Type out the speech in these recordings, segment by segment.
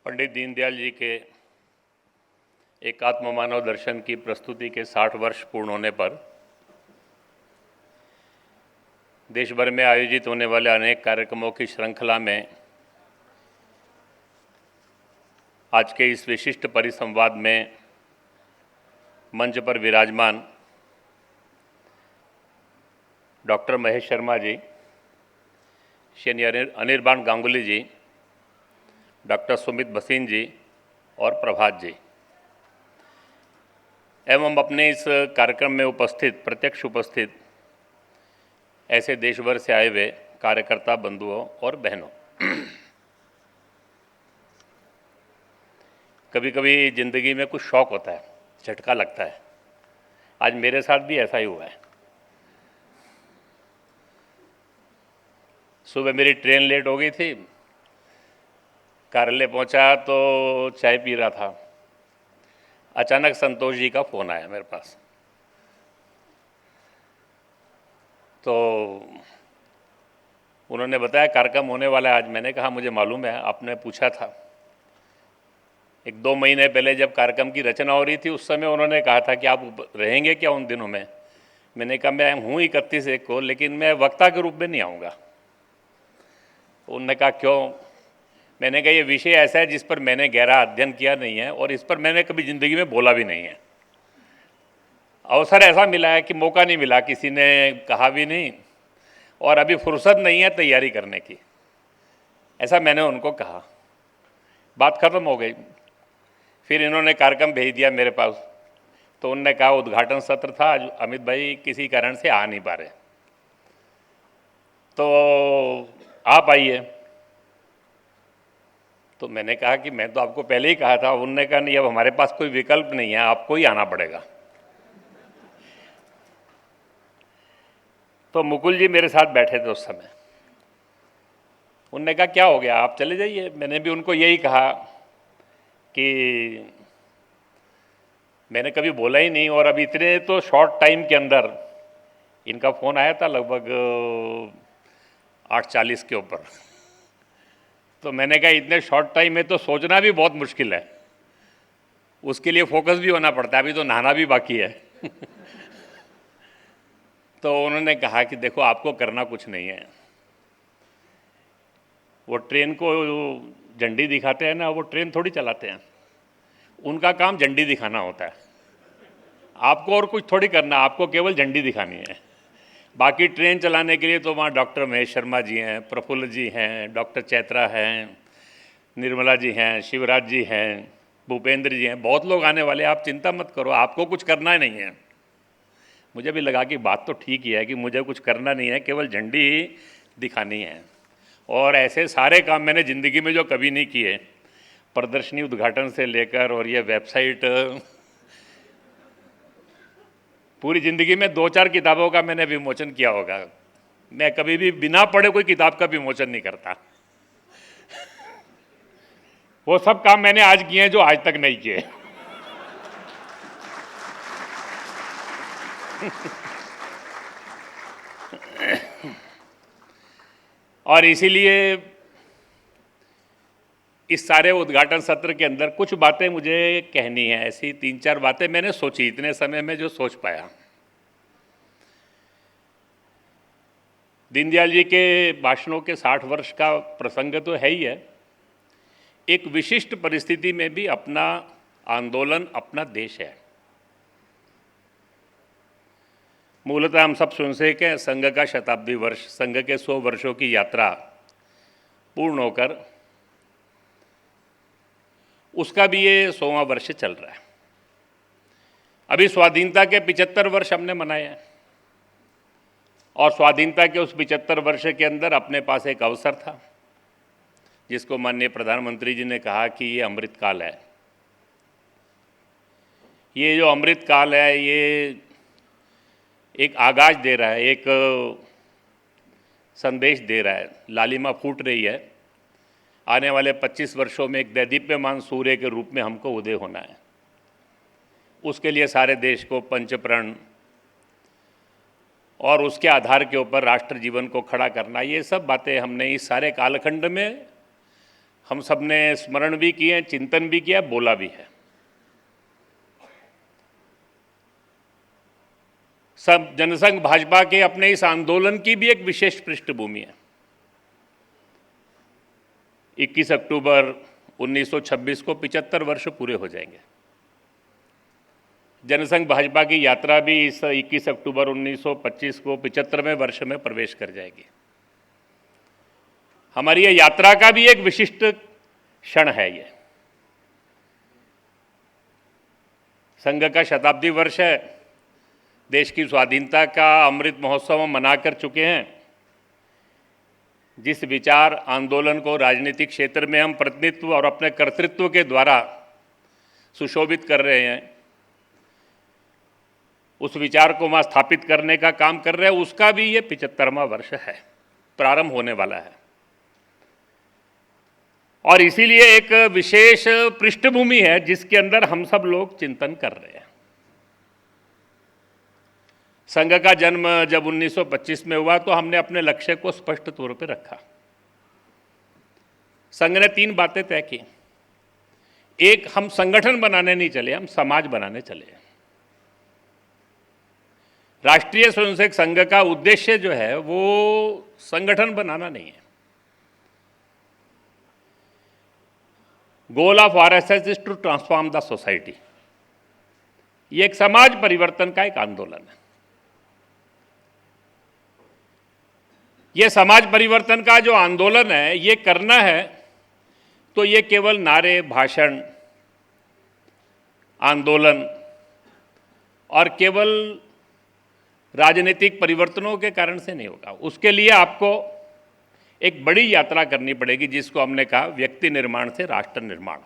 पंडित दीनदयाल जी के एकात्म मानव दर्शन की प्रस्तुति के 60 वर्ष पूर्ण होने पर देश भर में आयोजित होने वाले अनेक कार्यक्रमों की श्रृंखला में आज के इस विशिष्ट परिसंवाद में मंच पर विराजमान डॉक्टर महेश शर्मा जी, श्री अनिर्बाण गांगुली जी, डॉक्टर सुमित भसीन जी और प्रभात जी एवं अपने इस कार्यक्रम में प्रत्यक्ष उपस्थित ऐसे देश भर से आए हुए कार्यकर्ता बंधुओं और बहनों, कभी कभी ज़िंदगी में कुछ शौक होता है, झटका लगता है। आज मेरे साथ भी ऐसा ही हुआ है। सुबह मेरी ट्रेन लेट हो गई थी, कार्यालय पहुंचा तो चाय पी रहा था, अचानक संतोष जी का फ़ोन आया मेरे पास। तो उन्होंने बताया कार्यक्रम होने वाला है आज। मैंने कहा मुझे मालूम है, आपने पूछा था। 1-2 महीने पहले जब कार्यक्रम की रचना हो रही थी उस समय उन्होंने कहा था कि आप रहेंगे क्या उन दिनों में। मैंने कहा मैं हूँ 31 को, लेकिन मैं वक्ता के रूप में नहीं आऊँगा। उन्होंने कहा क्यों? मैंने कहा ये विषय ऐसा है जिस पर मैंने गहरा अध्ययन किया नहीं है और इस पर मैंने कभी ज़िंदगी में बोला भी नहीं है। अवसर ऐसा मिला है कि मौका नहीं मिला, किसी ने कहा भी नहीं और अभी फुर्सत नहीं है तैयारी करने की, ऐसा मैंने उनको कहा। बात खत्म हो गई। फिर इन्होंने कार्यक्रम भेज दिया मेरे पास, तो उन्होंने कहा उद्घाटन सत्र था आज, अमित भाई किसी कारण से आ नहीं पा रहे, तो आप आइए। तो मैंने कहा कि मैं तो आपको पहले ही कहा था। उन्होंने कहा नहीं, अब हमारे पास कोई विकल्प नहीं है, आपको ही आना पड़ेगा। तो मुकुल जी मेरे साथ बैठे थे उस समय। उन्होंने कहा क्या हो गया, आप चले जाइए। मैंने भी उनको यही कहा कि मैंने कभी बोला ही नहीं, और अब इतने तो शॉर्ट टाइम के अंदर इनका फ़ोन आया था लगभग 8:40 के ऊपर। तो मैंने कहा इतने शॉर्ट टाइम में तो सोचना भी बहुत मुश्किल है, उसके लिए फोकस भी होना पड़ता है, अभी तो नहाना भी बाकी है। तो उन्होंने कहा कि देखो आपको करना कुछ नहीं है, वो ट्रेन को झंडी दिखाते हैं ना, वो ट्रेन थोड़ी चलाते हैं, उनका काम झंडी दिखाना होता है। आपको और कुछ थोड़ी करना, आपको केवल झंडी दिखानी है। बाकी ट्रेन चलाने के लिए तो वहाँ डॉक्टर महेश शर्मा जी हैं, प्रफुल्ल जी हैं, डॉक्टर चैत्रा हैं, निर्मला जी हैं, शिवराज जी हैं, भूपेंद्र जी हैं, बहुत लोग आने वाले। आप चिंता मत करो, आपको कुछ करना ही नहीं है। मुझे भी लगा कि बात तो ठीक ही है कि मुझे कुछ करना नहीं है, केवल झंडी ही दिखानी है। और ऐसे सारे काम मैंने ज़िंदगी में जो कभी नहीं किए, प्रदर्शनी उद्घाटन से लेकर और ये वेबसाइट, पूरी ज़िंदगी में 2-4 किताबों का मैंने विमोचन किया होगा। मैं कभी भी बिना पढ़े कोई किताब का विमोचन नहीं करता। वो सब काम मैंने आज किए हैं जो आज तक नहीं किए। और इसीलिए इस सारे उद्घाटन सत्र के अंदर कुछ बातें मुझे कहनी है। ऐसी 3-4 बातें मैंने सोची इतने समय में, जो सोच पाया। दीनदयाल जी के भाषणों के 60 वर्ष का प्रसंग तो है ही है। एक विशिष्ट परिस्थिति में भी अपना आंदोलन, अपना देश है। मूलतः हम सब स्वयंसेवक हैं। संघ का शताब्दी वर्ष, संघ के 100 वर्षों की यात्रा पूर्ण होकर उसका भी ये 100वां वर्ष चल रहा है। अभी स्वाधीनता के 75 वर्ष हमने मनाए हैं, और स्वाधीनता के उस 75 वर्ष के अंदर अपने पास एक अवसर था जिसको माननीय प्रधानमंत्री जी ने कहा कि ये अमृत काल है। ये जो अमृत काल है, ये एक आगाज दे रहा है, एक संदेश दे रहा है। लालिमा फूट रही है। आने वाले 25 वर्षों में एक दैदीप्यमान सूर्य के रूप में हमको उदय होना है। उसके लिए सारे देश को पंचप्रण और उसके आधार के ऊपर राष्ट्र जीवन को खड़ा करना, ये सब बातें हमने इस सारे कालखंड में हम सब ने स्मरण भी किए, चिंतन भी किया, बोला भी है। सब जनसंघ भाजपा के अपने इस आंदोलन की भी एक विशेष पृष्ठभूमि है। 21 अक्टूबर 1926 को 75 वर्ष पूरे हो जाएंगे। जनसंघ भाजपा की यात्रा भी इस 21 अक्टूबर 1925 को 75वें वर्ष में प्रवेश कर जाएगी। हमारी ये यात्रा का भी एक विशिष्ट क्षण है। ये संघ का शताब्दी वर्ष है। देश की स्वाधीनता का अमृत महोत्सव हम मना कर चुके हैं। जिस विचार आंदोलन को राजनीतिक क्षेत्र में हम प्रतिनिधित्व और अपने कर्तृत्व के द्वारा सुशोभित कर रहे हैं, उस विचार को वहाँ स्थापित करने का काम कर रहे हैं, उसका भी ये 75वां वर्ष है, प्रारंभ होने वाला है। और इसीलिए एक विशेष पृष्ठभूमि है जिसके अंदर हम सब लोग चिंतन कर रहे हैं। संघ का जन्म जब 1925 में हुआ तो हमने अपने लक्ष्य को स्पष्ट तौर पर रखा। संघ ने 3 बातें तय की। एक, हम संगठन बनाने नहीं चले, हम समाज बनाने चले। राष्ट्रीय स्वयंसेवक संघ का उद्देश्य जो है वो संगठन बनाना नहीं है। Goal of RSS is to transform the society. ये एक समाज परिवर्तन का एक आंदोलन है। ये समाज परिवर्तन का जो आंदोलन है, ये करना है तो ये केवल नारे, भाषण, आंदोलन और केवल राजनीतिक परिवर्तनों के कारण से नहीं होगा। उसके लिए आपको एक बड़ी यात्रा करनी पड़ेगी, जिसको हमने कहा व्यक्ति निर्माण से राष्ट्र निर्माण।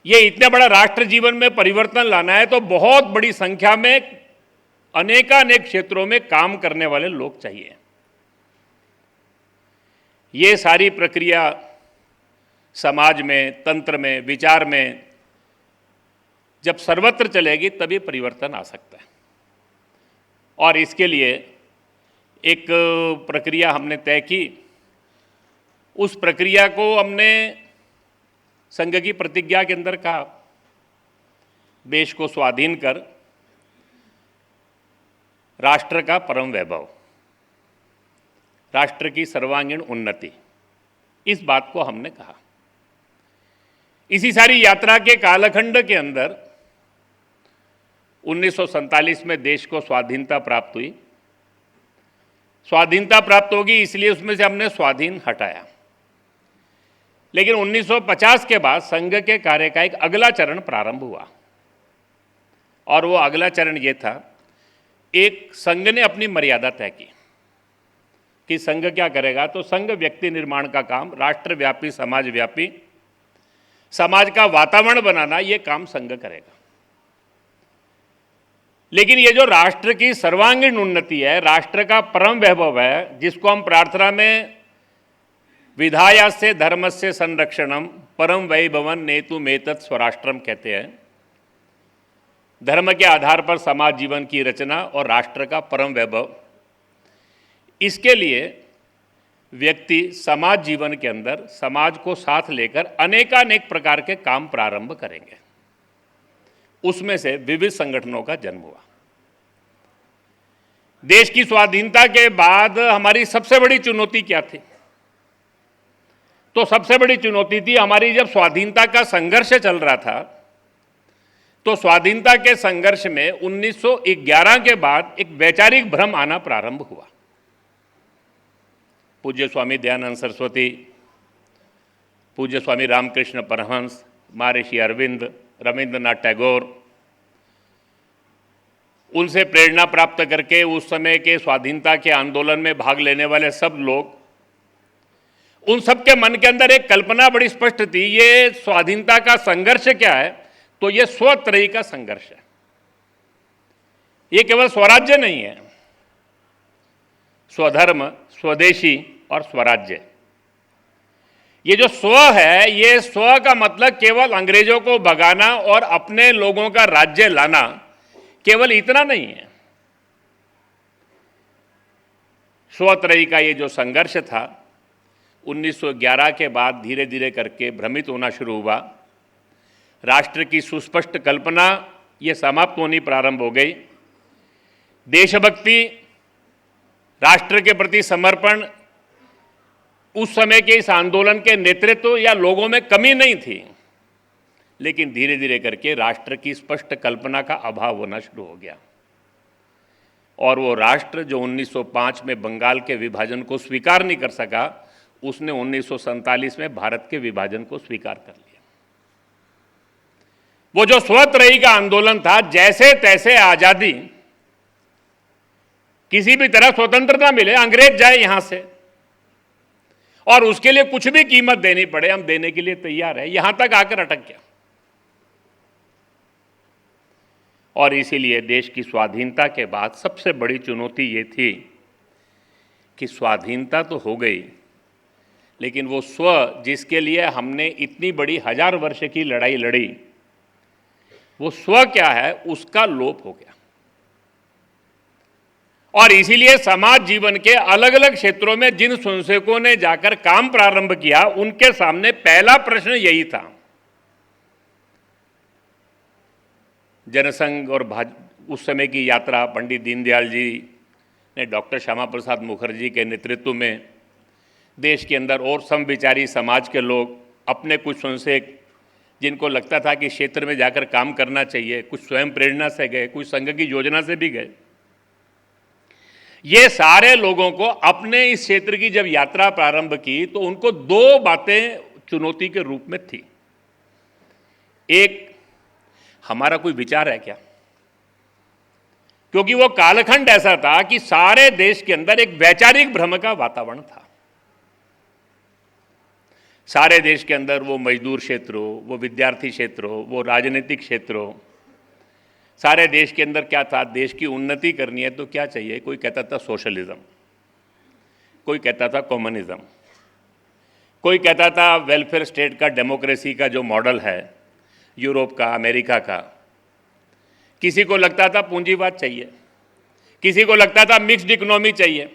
ये इतने बड़ा राष्ट्र जीवन में परिवर्तन लाना है तो बहुत बड़ी संख्या में अनेकानेक क्षेत्रों में काम करने वाले लोग चाहिए। ये सारी प्रक्रिया समाज में, तंत्र में, विचार में जब सर्वत्र चलेगी तभी परिवर्तन आ सकता है। और इसके लिए एक प्रक्रिया हमने तय की। उस प्रक्रिया को हमने संघ की प्रतिज्ञा के अंदर कहा, देश को स्वाधीन कर राष्ट्र का परम वैभव, राष्ट्र की सर्वांगीण उन्नति, इस बात को हमने कहा। इसी सारी यात्रा के कालखंड के अंदर 1947 में देश को स्वाधीनता प्राप्त हुई। स्वाधीनता प्राप्त होगी इसलिए उसमें से हमने स्वाधीन हटाया। लेकिन 1950 के बाद संघ के कार्य का एक अगला चरण प्रारंभ हुआ और वो अगला चरण ये था, एक संघ ने अपनी मर्यादा तय की कि संघ क्या करेगा। तो संघ व्यक्ति निर्माण का काम, राष्ट्रव्यापी, समाजव्यापी, समाज का वातावरण बनाना, ये काम संघ करेगा। लेकिन ये जो राष्ट्र की सर्वांगीण उन्नति है, राष्ट्र का परम वैभव है, जिसको हम प्रार्थना में विधायास्य धर्मस्य संरक्षणम परम वैभवं नेतुमेतत् स्वराष्ट्रम कहते हैं। धर्म के आधार पर समाज जीवन की रचना और राष्ट्र का परम वैभव, इसके लिए व्यक्ति समाज जीवन के अंदर समाज को साथ लेकर अनेकानेक प्रकार के काम प्रारंभ करेंगे। उसमें से विविध संगठनों का जन्म हुआ। देश की स्वाधीनता के बाद हमारी सबसे बड़ी चुनौती क्या थी? तो सबसे बड़ी चुनौती थी हमारी, जब स्वाधीनता का संघर्ष चल रहा था तो स्वाधीनता के संघर्ष में 1911 के बाद एक वैचारिक भ्रम आना प्रारंभ हुआ। पूज्य स्वामी दयानंद सरस्वती, पूज्य स्वामी रामकृष्ण परमहंस, महर्षि अरविंद, रविंद्रनाथ टैगोर, उनसे प्रेरणा प्राप्त करके उस समय के स्वाधीनता के आंदोलन में भाग लेने वाले सब लोग, उन सबके मन के अंदर एक कल्पना बड़ी स्पष्ट थी, ये स्वाधीनता का संघर्ष क्या है? तो ये स्वत्रयी का संघर्ष है। ये केवल स्वराज्य नहीं है, स्वधर्म, स्वदेशी और स्वराज्य। ये जो स्व है, ये स्व का मतलब केवल अंग्रेजों को भगाना और अपने लोगों का राज्य लाना, केवल इतना नहीं है। स्वत्रयी का ये जो संघर्ष था, 1911 के बाद धीरे धीरे करके भ्रमित होना शुरू हुआ। राष्ट्र की सुस्पष्ट कल्पना ये समाप्त होनी प्रारंभ हो गई। देशभक्ति, राष्ट्र के प्रति समर्पण, उस समय के इस आंदोलन के नेतृत्व या लोगों में कमी नहीं थी, लेकिन धीरे धीरे करके राष्ट्र की स्पष्ट कल्पना का अभाव होना शुरू हो गया। और वो राष्ट्र जो 1905 में बंगाल के विभाजन को स्वीकार नहीं कर सका, उसने 1947 में भारत के विभाजन को स्वीकार कर लिया। वो जो स्वतंत्रता का आंदोलन था, जैसे तैसे आजादी, किसी भी तरह स्वतंत्रता मिले, अंग्रेज जाए यहां से और उसके लिए कुछ भी कीमत देनी पड़े, हम देने के लिए तैयार है, यहां तक आकर अटक गया। और इसीलिए देश की स्वाधीनता के बाद सबसे बड़ी चुनौती ये थी कि स्वाधीनता तो हो गई, लेकिन वो स्व जिसके लिए हमने इतनी बड़ी 1000 वर्ष की लड़ाई लड़ी, वो स्व क्या है, उसका लोप हो गया। और इसीलिए समाज जीवन के अलग अलग क्षेत्रों में जिन स्वयंसेवकों ने जाकर काम प्रारंभ किया, उनके सामने पहला प्रश्न यही था। जनसंघ और उस समय की यात्रा पंडित दीनदयाल जी ने डॉक्टर श्यामा प्रसाद मुखर्जी के नेतृत्व में देश के अंदर और समविचारी समाज के लोग, अपने कुछ स्वयंसेवक जिनको लगता था कि क्षेत्र में जाकर काम करना चाहिए, कुछ स्वयं प्रेरणा से गए, कुछ संघ की योजना से भी गए। ये सारे लोगों को अपने इस क्षेत्र की जब यात्रा प्रारंभ की तो उनको दो बातें चुनौती के रूप में थी। एक, हमारा कोई विचार है क्या? क्योंकि वो कालखंड ऐसा था कि सारे देश के अंदर एक वैचारिक भ्रम का वातावरण था। सारे देश के अंदर वो मजदूर क्षेत्र हो, वो विद्यार्थी क्षेत्र हो, वो राजनीतिक क्षेत्र हो, सारे देश के अंदर क्या था, देश की उन्नति करनी है तो क्या चाहिए? कोई कहता था सोशलिज्म, कोई कहता था कम्युनिज्म, कोई कहता था वेलफेयर स्टेट का, डेमोक्रेसी का जो मॉडल है यूरोप का, अमेरिका का। किसी को लगता था पूंजीवाद चाहिए, किसी को लगता था मिक्स्ड इकोनॉमी चाहिए,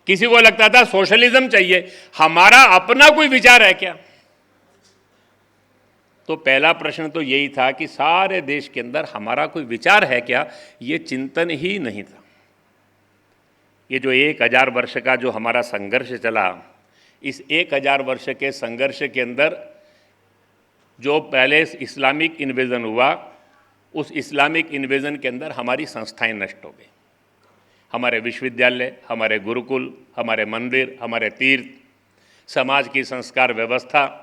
किसी को लगता था सोशलिज्म चाहिए। हमारा अपना कोई विचार है क्या? तो पहला प्रश्न तो यही था कि सारे देश के अंदर हमारा कोई विचार है क्या? ये चिंतन ही नहीं था। ये जो 1000 वर्ष का जो हमारा संघर्ष चला, इस 1000 वर्ष के संघर्ष के अंदर जो पहले इस्लामिक इन्वेजन हुआ, उस इस्लामिक इन्वेजन के अंदर हमारी संस्थाएं नष्ट हो गई। हमारे विश्वविद्यालय, हमारे गुरुकुल, हमारे मंदिर, हमारे तीर्थ, समाज की संस्कार व्यवस्था,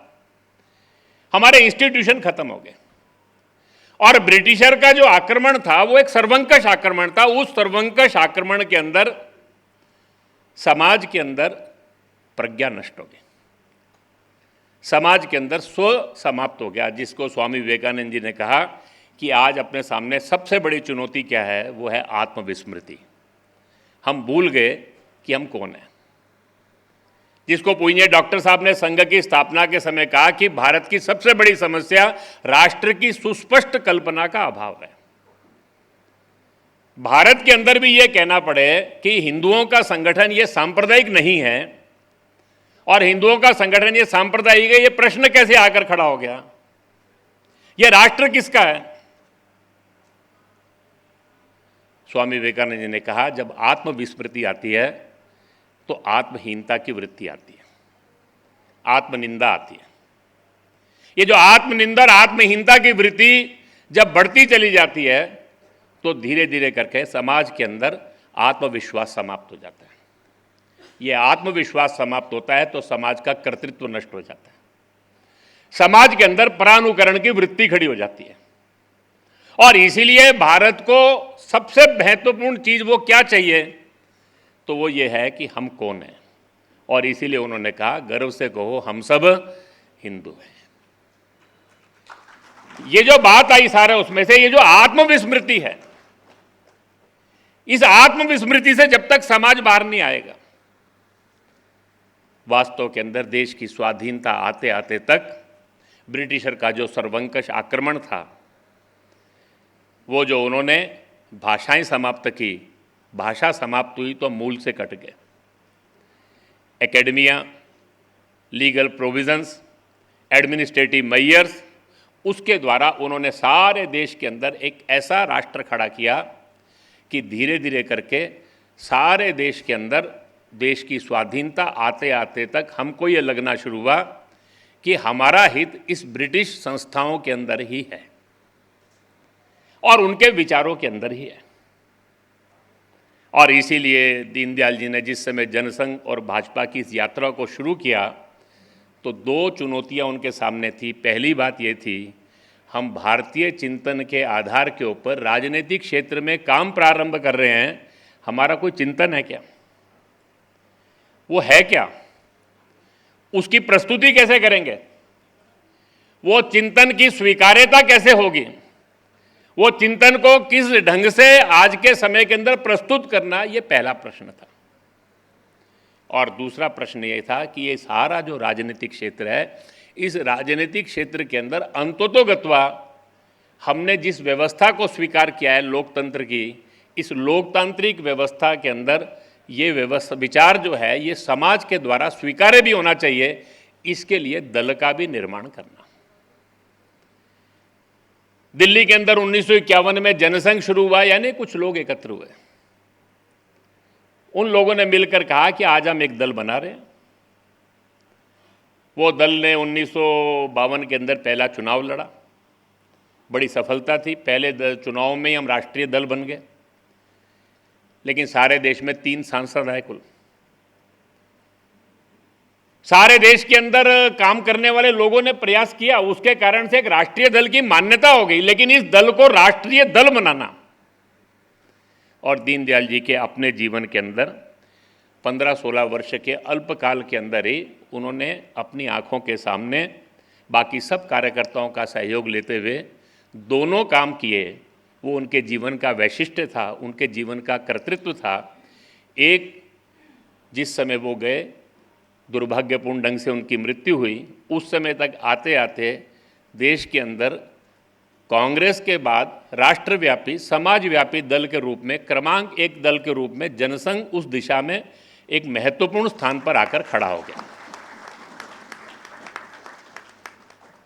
हमारे इंस्टीट्यूशन खत्म हो गए। और ब्रिटिशर का जो आक्रमण था वो एक सर्वंकष आक्रमण था। उस सर्वंकष आक्रमण के अंदर समाज के अंदर प्रज्ञा नष्ट हो गई, समाज के अंदर स्व समाप्त हो गया। जिसको स्वामी विवेकानंद जी ने कहा कि आज अपने सामने सबसे बड़ी चुनौती क्या है, वो है आत्मविस्मृति। हम भूल गए कि हम कौन हैं। जिसको पूज्य डॉक्टर साहब ने संघ की स्थापना के समय कहा कि भारत की सबसे बड़ी समस्या राष्ट्र की सुस्पष्ट कल्पना का अभाव है। भारत के अंदर भी ये कहना पड़े कि हिंदुओं का संगठन ये सांप्रदायिक नहीं है और हिंदुओं का संगठन ये सांप्रदायिक है, ये प्रश्न कैसे आकर खड़ा हो गया? ये राष्ट्र किसका है? स्वामी विवेकानंद जी ने कहा, जब आत्मविस्मृति आती है तो आत्महीनता की वृत्ति आती है, आत्मनिंदा आती है। ये जो आत्मनिंदा और आत्महीनता की वृत्ति जब बढ़ती चली जाती है तो धीरे धीरे करके समाज के अंदर आत्मविश्वास समाप्त हो जाता है। ये आत्मविश्वास समाप्त होता है तो समाज का कर्तृत्व नष्ट हो जाता है, समाज के अंदर परानुकरण की वृत्ति खड़ी हो जाती है। और इसीलिए भारत को सबसे महत्वपूर्ण चीज वो क्या चाहिए, तो वो ये है कि हम कौन हैं। और इसीलिए उन्होंने कहा, गर्व से कहो हम सब हिंदू हैं। ये जो बात आई सारे उसमें से, ये जो आत्मविस्मृति है, इस आत्मविस्मृति से जब तक समाज बाहर नहीं आएगा, वास्तव के अंदर देश की स्वाधीनता आते आते तक ब्रिटिशर का जो सर्वंकष आक्रमण था, वो जो उन्होंने भाषाएं समाप्त की, भाषा समाप्त हुई तो मूल से कट गए। Academia, legal provisions, administrative measures, उसके द्वारा उन्होंने सारे देश के अंदर एक ऐसा राष्ट्र खड़ा किया कि धीरे धीरे करके सारे देश के अंदर देश की स्वाधीनता आते आते तक हमको ये लगना शुरू हुआ कि हमारा हित इस ब्रिटिश संस्थाओं के अंदर ही है और उनके विचारों के अंदर ही है। और इसीलिए दीनदयाल जी ने जिस समय जनसंघ और भाजपा की इस यात्रा को शुरू किया तो दो चुनौतियां उनके सामने थी। पहली बात ये थी, हम भारतीय चिंतन के आधार के ऊपर राजनीतिक क्षेत्र में काम प्रारंभ कर रहे हैं, हमारा कोई चिंतन है क्या, वो है क्या, उसकी प्रस्तुति कैसे करेंगे, वो चिंतन की स्वीकार्यता कैसे होगी, वो चिंतन को किस ढंग से आज के समय के अंदर प्रस्तुत करना, ये पहला प्रश्न था। और दूसरा प्रश्न ये था कि ये सारा जो राजनीतिक क्षेत्र है, इस राजनीतिक क्षेत्र के अंदर अंततोगत्वा हमने जिस व्यवस्था को स्वीकार किया है लोकतंत्र की, इस लोकतांत्रिक व्यवस्था के अंदर ये व्यवस्था विचार जो है ये समाज के द्वारा स्वीकार्य भी होना चाहिए, इसके लिए दल का भी निर्माण करना। दिल्ली के अंदर 1951 में जनसंघ शुरू हुआ, यानी कुछ लोग एकत्र हुए, उन लोगों ने मिलकर कहा कि आज हम एक दल बना रहे हैं। वो दल ने 1952 के अंदर पहला चुनाव लड़ा, बड़ी सफलता थी, पहले चुनाव में ही हम राष्ट्रीय दल बन गए, लेकिन सारे देश में 3 सांसद आए कुल। सारे देश के अंदर काम करने वाले लोगों ने प्रयास किया, उसके कारण से एक राष्ट्रीय दल की मान्यता हो गई, लेकिन इस दल को राष्ट्रीय दल बनाना, और दीनदयाल जी के अपने जीवन के अंदर 15-16 वर्ष के अल्पकाल के अंदर ही उन्होंने अपनी आंखों के सामने बाकी सब कार्यकर्ताओं का सहयोग लेते हुए दोनों काम किए। वो उनके जीवन का वैशिष्ट्य था, उनके जीवन का कर्तृत्व था। एक, जिस समय वो गए, दुर्भाग्यपूर्ण ढंग से उनकी मृत्यु हुई, उस समय तक आते आते देश के अंदर कांग्रेस के बाद राष्ट्रव्यापी समाजव्यापी दल के रूप में, क्रमांक 1 दल के रूप में जनसंघ उस दिशा में एक महत्वपूर्ण स्थान पर आकर खड़ा हो गया।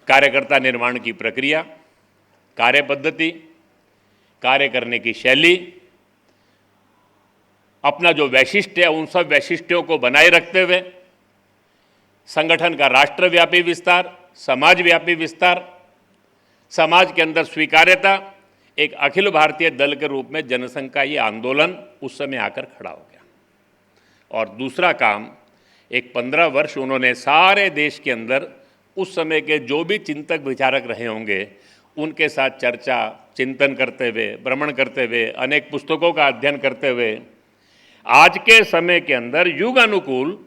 कार्यकर्ता निर्माण की प्रक्रिया, कार्य पद्धति, कार्य करने की शैली, अपना जो वैशिष्ट्य है उन सब वैशिष्ट्यों को बनाए रखते हुए संगठन का राष्ट्रव्यापी विस्तार, समाजव्यापी विस्तार, समाज के अंदर स्वीकार्यता, एक अखिल भारतीय दल के रूप में जनसंघ का ये आंदोलन उस समय आकर खड़ा हो गया। और दूसरा काम, एक 15 वर्ष उन्होंने सारे देश के अंदर उस समय के जो भी चिंतक विचारक रहे होंगे उनके साथ चर्चा, चिंतन करते हुए, भ्रमण करते हुए, अनेक पुस्तकों का अध्ययन करते हुए आज के समय के अंदर युग अनुकूल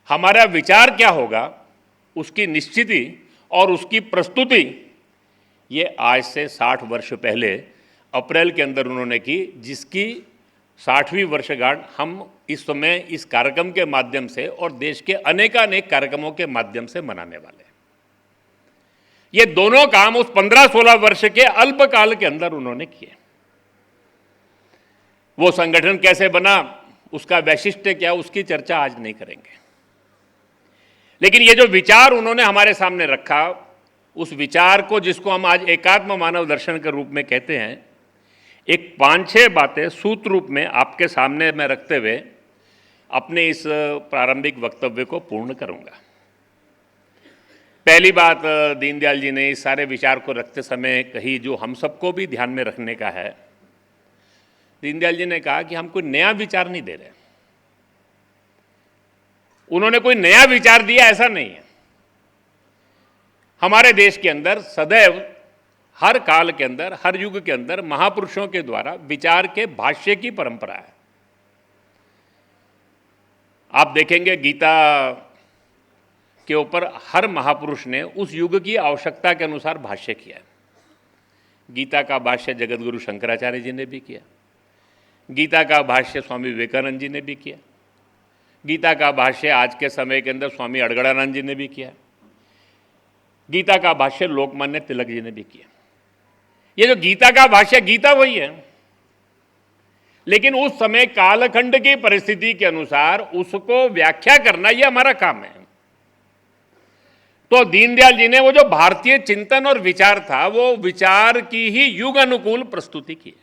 हमारा विचार क्या होगा, उसकी निश्चिति और उसकी प्रस्तुति, ये आज से 60 वर्ष पहले अप्रैल के अंदर उन्होंने की, जिसकी 60वीं वर्षगांठ हम इस समय इस कार्यक्रम के माध्यम से और देश के अनेकानेक कार्यक्रमों के माध्यम से मनाने वाले हैं। ये दोनों काम उस 15-16 वर्ष के अल्पकाल के अंदर उन्होंने किए। वो संगठन कैसे बना, उसका वैशिष्ट्य क्या, उसकी चर्चा आज नहीं करेंगे, लेकिन ये जो विचार उन्होंने हमारे सामने रखा, उस विचार को, जिसको हम आज एकात्म मानव दर्शन के रूप में कहते हैं, एक 5-6 बातें सूत्र रूप में आपके सामने मैं रखते हुए अपने इस प्रारंभिक वक्तव्य को पूर्ण करूंगा। पहली बात दीनदयाल जी ने इस सारे विचार को रखते समय कही, जो हम सबको भी ध्यान में रखने का है। दीनदयाल जी ने कहा कि हम कोई नया विचार नहीं दे रहे। उन्होंने कोई नया विचार दिया ऐसा नहीं है। हमारे देश के अंदर सदैव, हर काल के अंदर, हर युग के अंदर महापुरुषों के द्वारा विचार के भाष्य की परंपरा है। आप देखेंगे गीता के ऊपर हर महापुरुष ने उस युग की आवश्यकता के अनुसार भाष्य किया है। गीता का भाष्य जगतगुरु शंकराचार्य जी ने भी किया, गीता का भाष्य स्वामी विवेकानंद जी ने भी किया, गीता का भाष्य आज के समय के अंदर स्वामी अड़गड़ानंद जी ने भी किया, गीता का भाष्य लोकमान्य तिलक जी ने भी किया। ये जो गीता का भाष्य, गीता वही है, लेकिन उस समय कालखंड की परिस्थिति के अनुसार उसको व्याख्या करना, ये हमारा काम है। तो दीनदयाल जी ने वो जो भारतीय चिंतन और विचार था, वो विचार की ही युग अनुकूल प्रस्तुति की है।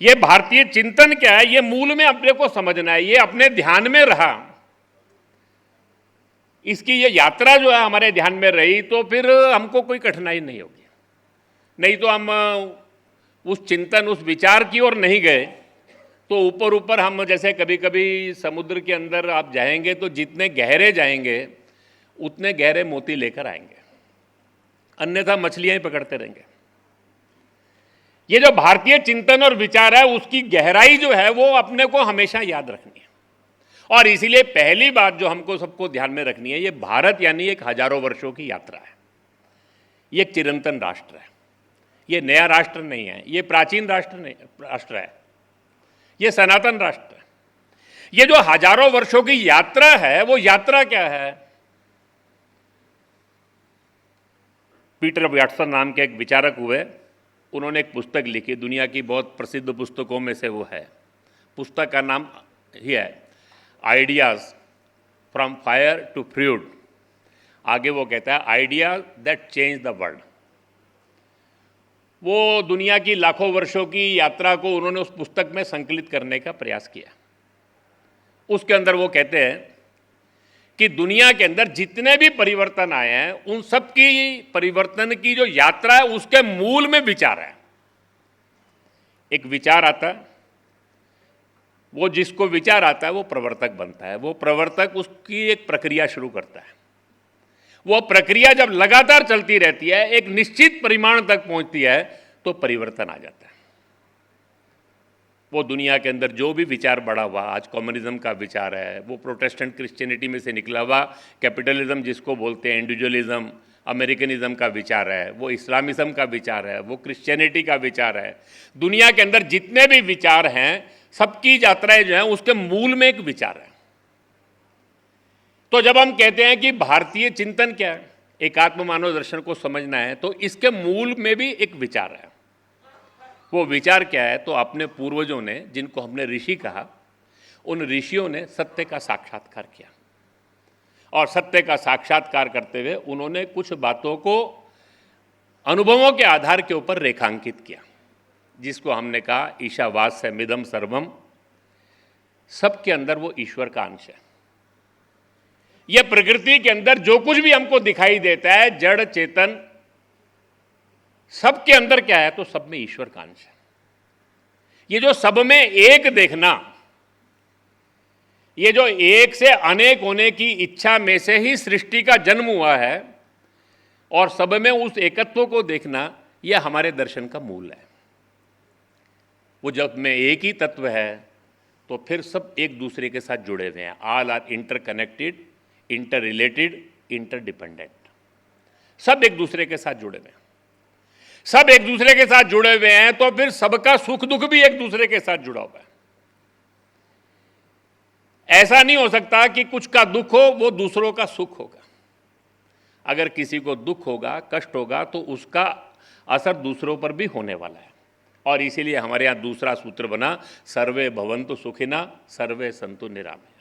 ये भारतीय चिंतन क्या है, ये मूल में अपने को समझना है, ये अपने ध्यान में रहा, इसकी ये यात्रा जो है हमारे ध्यान में रही, तो फिर हमको कोई कठिनाई नहीं होगी। नहीं तो हम उस चिंतन, उस विचार की ओर नहीं गए तो ऊपर ऊपर हम, जैसे कभी कभी समुद्र के अंदर आप जाएंगे तो जितने गहरे जाएंगे उतने गहरे मोती लेकर आएंगे, अन्यथा मछलियां ही पकड़ते रहेंगे। ये जो भारतीय चिंतन और विचार है, उसकी गहराई जो है वो अपने को हमेशा याद रखनी है। और इसीलिए पहली बात जो हमको सबको ध्यान में रखनी है, ये भारत यानी एक हजारों वर्षों की यात्रा है, ये एक चिरंतन राष्ट्र है, ये नया राष्ट्र नहीं है, ये प्राचीन राष्ट्र है, ये सनातन राष्ट्र है। ये जो हजारों वर्षों की यात्रा है, वो यात्रा क्या है? पीटर वॉटसन नाम के एक विचारक हुए, उन्होंने एक पुस्तक लिखी, दुनिया की बहुत प्रसिद्ध पुस्तकों में से वो है। पुस्तक का नाम ही है ideas from fire to fruit. आगे वो कहता है idea that change the world. वो दुनिया की लाखों वर्षों की यात्रा को उन्होंने उस पुस्तक में संकलित करने का प्रयास किया। उसके अंदर वो कहते हैं कि दुनिया के अंदर जितने भी परिवर्तन आए हैं, उन सब की परिवर्तन की जो यात्रा है, उसके मूल में विचार है। एक विचार आता है, वो जिसको विचार आता है वो प्रवर्तक बनता है, वो प्रवर्तक उसकी एक प्रक्रिया शुरू करता है। वो प्रक्रिया जब लगातार चलती रहती है, एक निश्चित परिमाण तक पहुंचती है, तो परिवर्तन आ जाता है। वो दुनिया के अंदर जो भी विचार बढ़ा हुआ, आज कम्युनिज्म का विचार है, वो प्रोटेस्टेंट क्रिश्चियनिटी में से निकला हुआ कैपिटलिज्म जिसको बोलते हैं, इंडिविजुअलिज्म, अमेरिकनिज्म का विचार है, वो इस्लामिज्म का विचार है, वो क्रिश्चियनिटी का विचार है। दुनिया के अंदर जितने भी विचार हैं, सबकी यात्राएं जो हैं उसके मूल में एक विचार है। तो जब हम कहते हैं कि भारतीय चिंतन क्या है, एकात्म मानव दर्शन को समझना है, तो इसके मूल में भी एक विचार है। वो विचार क्या है? तो अपने पूर्वजों ने, जिनको हमने ऋषि कहा, उन ऋषियों ने सत्य का साक्षात्कार किया, और सत्य का साक्षात्कार करते हुए उन्होंने कुछ बातों को अनुभवों के आधार के ऊपर रेखांकित किया, जिसको हमने कहा ईशावास्यमिदं सर्वम। सबके अंदर वो ईश्वर का अंश है। यह प्रकृति के अंदर जो कुछ भी हमको दिखाई देता है, जड़ चेतन, सबके अंदर क्या है? तो सब में ईश्वर का अंश है। ये जो सब में एक देखना, ये जो एक से अनेक होने की इच्छा में से ही सृष्टि का जन्म हुआ है, और सब में उस एकत्व को देखना, यह हमारे दर्शन का मूल है। वो जब में एक ही तत्व है, तो फिर सब एक दूसरे के साथ जुड़े हुए हैं। All are interconnected, interrelated, interdependent. सब एक दूसरे के साथ जुड़े हुए हैं। सब एक दूसरे के साथ जुड़े हुए हैं, तो फिर सबका सुख दुख भी एक दूसरे के साथ जुड़ा हुआ है। ऐसा नहीं हो सकता कि कुछ का दुख हो वो दूसरों का सुख होगा। अगर किसी को दुख होगा, कष्ट होगा, तो उसका असर दूसरों पर भी होने वाला है। और इसीलिए हमारे यहाँ दूसरा सूत्र बना, सर्वे भवन्तु सुखिना सर्वे सन्तु निरामया।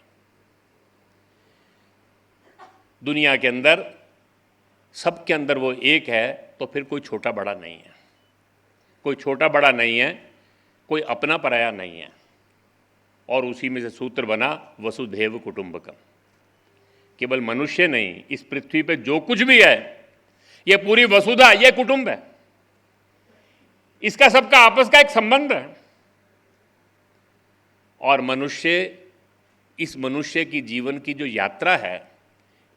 दुनिया के अंदर सबके अंदर वो एक है, तो फिर कोई छोटा बड़ा नहीं है, कोई छोटा बड़ा नहीं है, कोई अपना पराया नहीं है। और उसी में से सूत्र बना वसुधैव कुटुंबकम। केवल मनुष्य नहीं, इस पृथ्वी पे जो कुछ भी है, ये पूरी वसुधा, ये कुटुंब है। इसका सबका आपस का एक संबंध है। और मनुष्य, इस मनुष्य की जीवन की जो यात्रा है,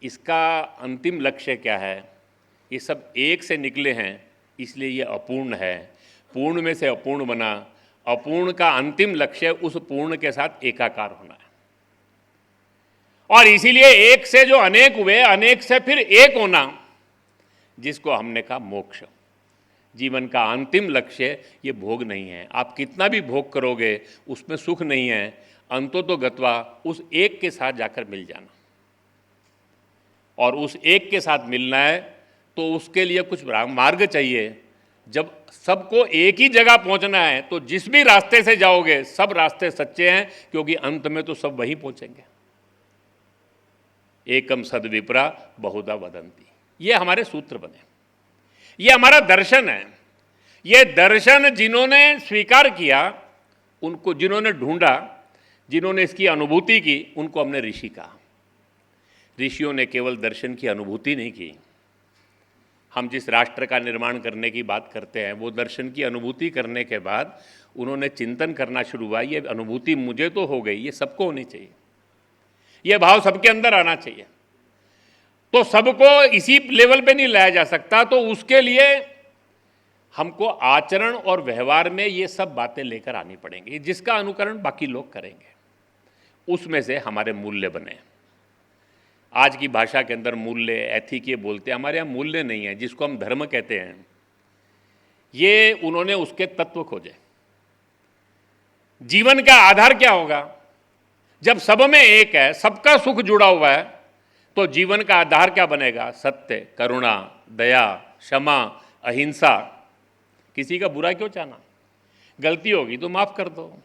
इसका अंतिम लक्ष्य क्या है? ये सब एक से निकले हैं, इसलिए ये अपूर्ण है। पूर्ण में से अपूर्ण बना, अपूर्ण का अंतिम लक्ष्य उस पूर्ण के साथ एकाकार होना है। और इसीलिए एक से जो अनेक हुए, अनेक से फिर एक होना, जिसको हमने कहा मोक्ष। जीवन का अंतिम लक्ष्य ये भोग नहीं है। आप कितना भी भोग करोगे, उसमें सुख नहीं है। अंततोगत्वा उस एक के साथ जाकर मिल जाना, और उस एक के साथ मिलना है, तो उसके लिए कुछ मार्ग चाहिए। जब सबको एक ही जगह पहुंचना है, तो जिस भी रास्ते से जाओगे, सब रास्ते सच्चे हैं, क्योंकि अंत में तो सब वहीं पहुंचेंगे। एकम सद्विप्रा बहुधा वदंती। ये हमारे सूत्र बने, ये हमारा दर्शन है। ये दर्शन जिन्होंने स्वीकार किया, उनको जिन्होंने ढूंढा, जिन्होंने इसकी अनुभूति की, उनको हमने ऋषि कहा। ऋषियों ने केवल दर्शन की अनुभूति नहीं की। हम जिस राष्ट्र का निर्माण करने की बात करते हैं, वो दर्शन की अनुभूति करने के बाद उन्होंने चिंतन करना शुरू हुआ, ये अनुभूति मुझे तो हो गई, ये सबको होनी चाहिए, ये भाव सबके अंदर आना चाहिए। तो सबको इसी लेवल पे नहीं लाया जा सकता, तो उसके लिए हमको आचरण और व्यवहार में ये सब बातें लेकर आनी पड़ेंगी, जिसका अनुकरण बाकी लोग करेंगे। उसमें से हमारे मूल्य बने। आज की भाषा के अंदर मूल्य, एथिक ये बोलते हैं, हमारे यहाँ मूल्य नहीं है, जिसको हम धर्म कहते हैं। ये उन्होंने उसके तत्व खोजे। जीवन का आधार क्या होगा? जब सब में एक है, सबका सुख जुड़ा हुआ है, तो जीवन का आधार क्या बनेगा? सत्य, करुणा, दया, क्षमा, अहिंसा। किसी का बुरा क्यों चाहना? गलती होगी तो माफ कर दो,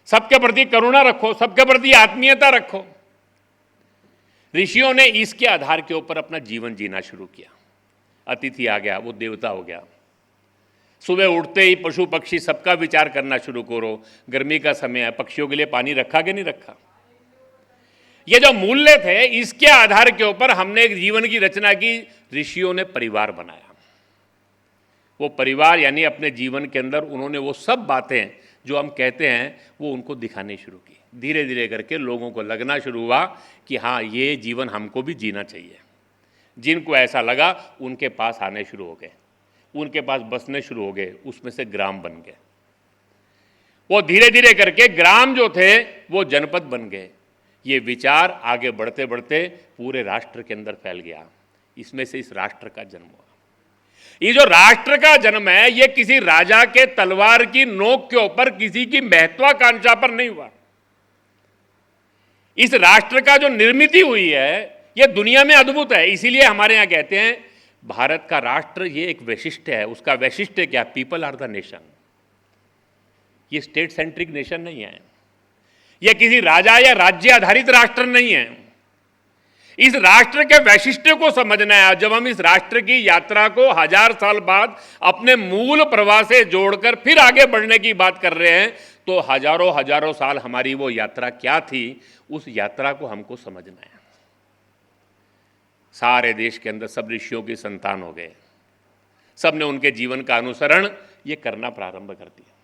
सबके प्रति करुणा रखो, सबके प्रति आत्मीयता रखो। ऋषियों ने इसके आधार के ऊपर अपना जीवन जीना शुरू किया। अतिथि आ गया, वो देवता हो गया। सुबह उठते ही पशु पक्षी सबका विचार करना शुरू करो। गर्मी का समय है, पक्षियों के लिए पानी रखा कि नहीं रखा? ये जो मूल्य थे, इसके आधार के ऊपर हमने एक जीवन की रचना की। ऋषियों ने परिवार बनाया। वो परिवार यानी अपने जीवन के अंदर उन्होंने वो सब बातें जो हम कहते हैं, वो उनको दिखानी शुरू की। धीरे धीरे करके लोगों को लगना शुरू हुआ कि हाँ, ये जीवन हमको भी जीना चाहिए। जिनको ऐसा लगा, उनके पास आने शुरू हो गए, उनके पास बसने शुरू हो गए। उसमें से ग्राम बन गए। वो धीरे धीरे करके ग्राम जो थे वो जनपद बन गए। ये विचार आगे बढ़ते बढ़ते पूरे राष्ट्र के अंदर फैल गया। इसमें से इस राष्ट्र का जन्म हुआ। ये जो राष्ट्र का जन्म है, ये किसी राजा के तलवार की नोक के ऊपर, किसी की महत्वाकांक्षा पर नहीं हुआ। इस राष्ट्र का जो निर्मित हुई है, ये दुनिया में अद्भुत है। इसीलिए हमारे यहां कहते हैं भारत का राष्ट्र ये एक वैशिष्ट्य है। उसका वैशिष्ट्य क्या? People are the nation. ये स्टेट सेंट्रिक नेशन नहीं है, ये किसी राजा या राज्य आधारित राष्ट्र नहीं है। इस राष्ट्र के वैशिष्ट्य को समझना है। जब हम इस राष्ट्र की यात्रा को 1000 साल बाद अपने मूल प्रवाह से जोड़कर फिर आगे बढ़ने की बात कर रहे हैं, तो हजारों हजारों साल हमारी वो यात्रा क्या थी, उस यात्रा को हमको समझना है। सारे देश के अंदर सब ऋषियों की संतान हो गए। सबने उनके जीवन का अनुसरण ये करना प्रारंभ कर दिया।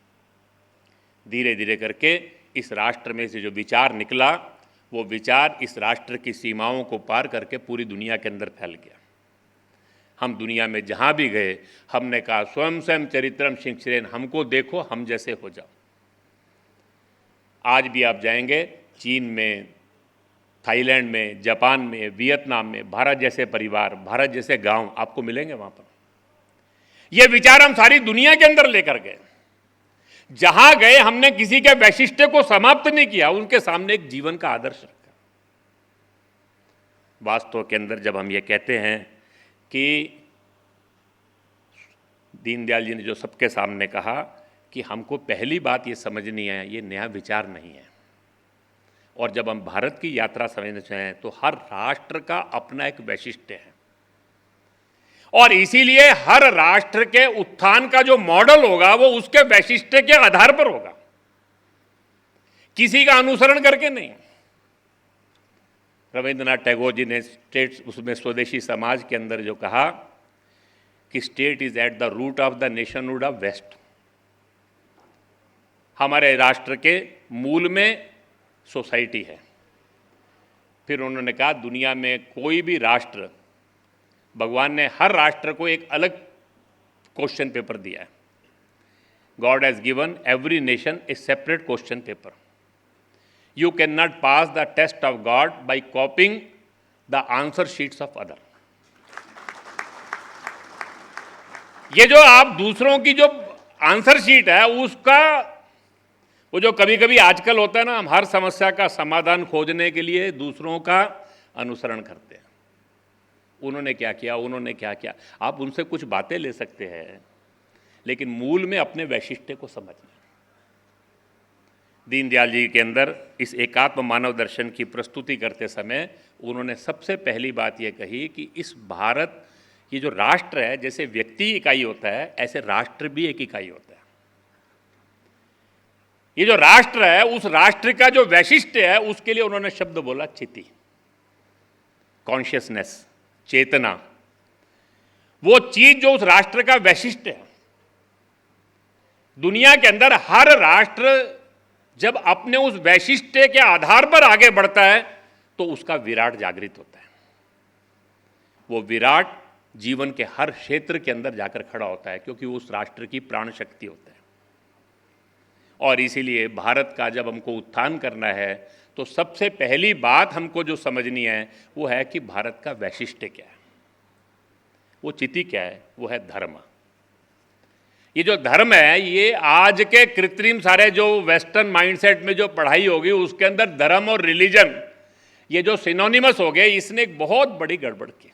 धीरे धीरे करके इस राष्ट्र में से जो विचार निकला, वो विचार इस राष्ट्र की सीमाओं को पार करके पूरी दुनिया के अंदर फैल गया। हम दुनिया में जहाँ भी गए, हमने कहा स्वयं स्वयं चरित्रम शिक्षरेन, हमको देखो, हम जैसे हो जाओ। आज भी आप जाएंगे चीन में, थाईलैंड में, जापान में, वियतनाम में, भारत जैसे परिवार, भारत जैसे गांव आपको मिलेंगे वहाँ पर। ये विचार हम सारी दुनिया के अंदर लेकर गए। जहां गए हमने किसी के वैशिष्ट्य को समाप्त नहीं किया, उनके सामने एक जीवन का आदर्श रखा। वास्तव के अंदर जब हम ये कहते हैं कि दीनदयाल जी ने जो सबके सामने कहा कि हमको पहली बात ये समझनी है, ये नया विचार नहीं है। और जब हम भारत की यात्रा समझते हैं तो हर राष्ट्र का अपना एक वैशिष्ट्य है, और इसीलिए हर राष्ट्र के उत्थान का जो मॉडल होगा वो उसके वैशिष्ट्य के आधार पर होगा, किसी का अनुसरण करके नहीं। रविंद्रनाथ टैगोर जी ने स्टेट उसमें स्वदेशी समाज के अंदर जो कहा कि state is at the root of the nationhood of west. हमारे राष्ट्र के मूल में सोसाइटी है। फिर उन्होंने कहा दुनिया में कोई भी राष्ट्र, भगवान ने हर राष्ट्र को एक अलग क्वेश्चन पेपर दिया है। God has given every nation a separate question paper. You can not pass the test of God by copying the answer sheets of other. ये जो आप दूसरों की जो आंसर शीट है, उसका वो जो कभी कभी आजकल होता है ना, हम हर समस्या का समाधान खोजने के लिए दूसरों का अनुसरण करते हैं। उन्होंने क्या किया, उन्होंने क्या किया। आप उनसे कुछ बातें ले सकते हैं, लेकिन मूल में अपने वैशिष्ट्य को समझना। दीनदयाल जी के अंदर इस एकात्म मानव दर्शन की प्रस्तुति करते समय उन्होंने सबसे पहली बात यह कही कि इस भारत, ये जो राष्ट्र है, जैसे व्यक्ति इकाई होता है ऐसे राष्ट्र भी एक इकाई होता है। ये जो राष्ट्र है, उस राष्ट्र का जो वैशिष्ट्य है, उसके लिए उन्होंने शब्द बोला चिति, कॉन्शियसनेस, चेतना, वो चीज जो उस राष्ट्र का वैशिष्ट्य है। दुनिया के अंदर हर राष्ट्र जब अपने उस वैशिष्ट्य के आधार पर आगे बढ़ता है तो उसका विराट जागृत होता है। वो विराट जीवन के हर क्षेत्र के अंदर जाकर खड़ा होता है, क्योंकि उस राष्ट्र की प्राण शक्ति होता है। और इसीलिए भारत का जब हमको उत्थान करना है तो सबसे पहली बात हमको जो समझनी है वो है कि भारत का वैशिष्ट्य क्या है, वो चिति क्या है, वो है धर्म। ये जो धर्म है, ये आज के कृत्रिम सारे जो वेस्टर्न माइंडसेट में जो पढ़ाई होगी उसके अंदर धर्म और रिलीजन ये जो सिनोनिमस हो गए, इसने एक बहुत बड़ी गड़बड़ की।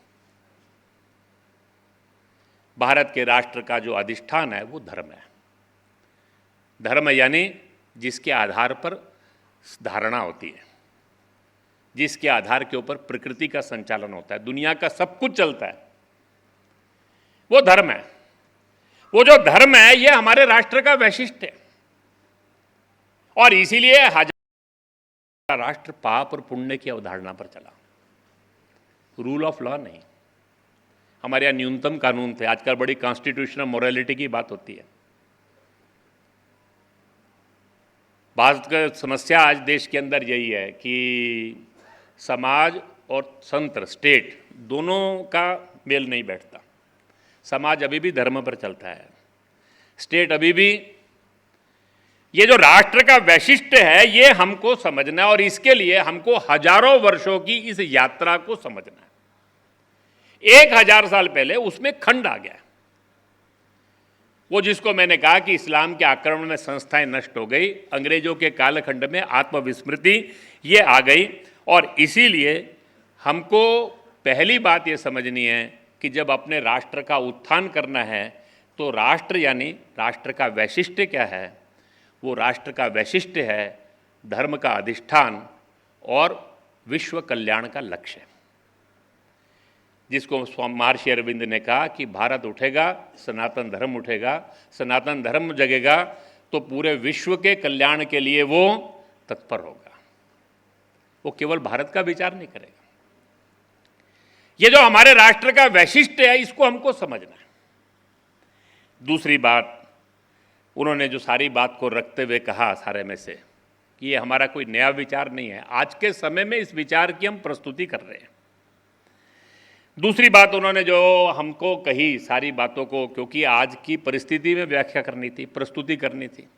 भारत के राष्ट्र का जो अधिष्ठान है वो धर्म है। धर्म यानी जिसके आधार पर धारणा होती है, जिसके आधार के ऊपर प्रकृति का संचालन होता है, दुनिया का सब कुछ चलता है, वो धर्म है। वो जो धर्म है ये हमारे राष्ट्र का वैशिष्ट्य है। और इसीलिए हजार राष्ट्र पाप और पुण्य की अवधारणा पर चला, रूल ऑफ लॉ नहीं। हमारे यहाँ न्यूनतम कानून थे, आजकल बड़ी कॉन्स्टिट्यूशनल मोरालिटी की बात होती है। भारत का समस्या आज देश के अंदर यही है कि समाज और तंत्र, स्टेट, दोनों का मेल नहीं बैठता। समाज अभी भी धर्म पर चलता है, स्टेट अभी भी। ये जो राष्ट्र का वैशिष्ट्य है ये हमको समझना है, और इसके लिए हमको हजारों वर्षों की इस यात्रा को समझना है। 1000 साल पहले उसमें खंड आ गया, वो जिसको मैंने कहा कि इस्लाम के आक्रमण में संस्थाएं नष्ट हो गई, अंग्रेजों के कालखंड में आत्मविस्मृति ये आ गई। और इसीलिए हमको पहली बात ये समझनी है कि जब अपने राष्ट्र का उत्थान करना है तो राष्ट्र यानी राष्ट्र का वैशिष्ट्य क्या है, वो राष्ट्र का वैशिष्ट्य है धर्म का अधिष्ठान और विश्व कल्याण का लक्ष्य, जिसको महर्षि अरविंद ने कहा कि भारत उठेगा, सनातन धर्म उठेगा, सनातन धर्म जगेगा तो पूरे विश्व के कल्याण के लिए वो तत्पर होगा। वो केवल भारत का विचार नहीं करेगा। ये जो हमारे राष्ट्र का वैशिष्ट्य है इसको हमको समझना है। दूसरी बात, उन्होंने जो सारी बात को रखते हुए कहा सारे में से कि ये हमारा कोई नया विचार नहीं है, आज के समय में इस विचार की हम प्रस्तुति कर रहे हैं। दूसरी बात उन्होंने जो हमको कही सारी बातों को, क्योंकि आज की परिस्थिति में व्याख्या करनी थी, प्रस्तुति करनी थी।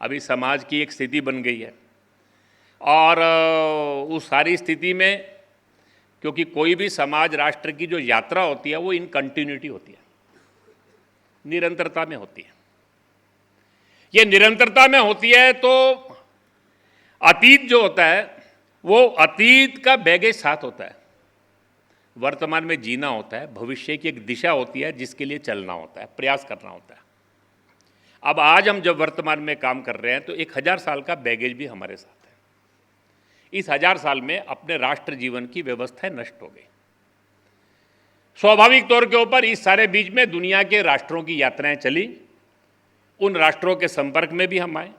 अभी समाज की एक स्थिति बन गई है और उस सारी स्थिति में, क्योंकि कोई भी समाज राष्ट्र की जो यात्रा होती है वो इन कंटिन्यूटी होती है, निरंतरता में होती है। ये निरंतरता में होती है तो अतीत जो होता है वो अतीत का बैगेज साथ होता है, वर्तमान में जीना होता है, भविष्य की एक दिशा होती है जिसके लिए चलना होता है, प्रयास करना होता है। अब आज हम जब वर्तमान में काम कर रहे हैं तो 1000 साल का बैगेज भी हमारे साथ है। इस 1000 साल में अपने राष्ट्र जीवन की व्यवस्थाएं नष्ट हो गई। स्वाभाविक तौर के ऊपर इस सारे बीच में दुनिया के राष्ट्रों की यात्राएं चली, उन राष्ट्रों के संपर्क में भी हम आए।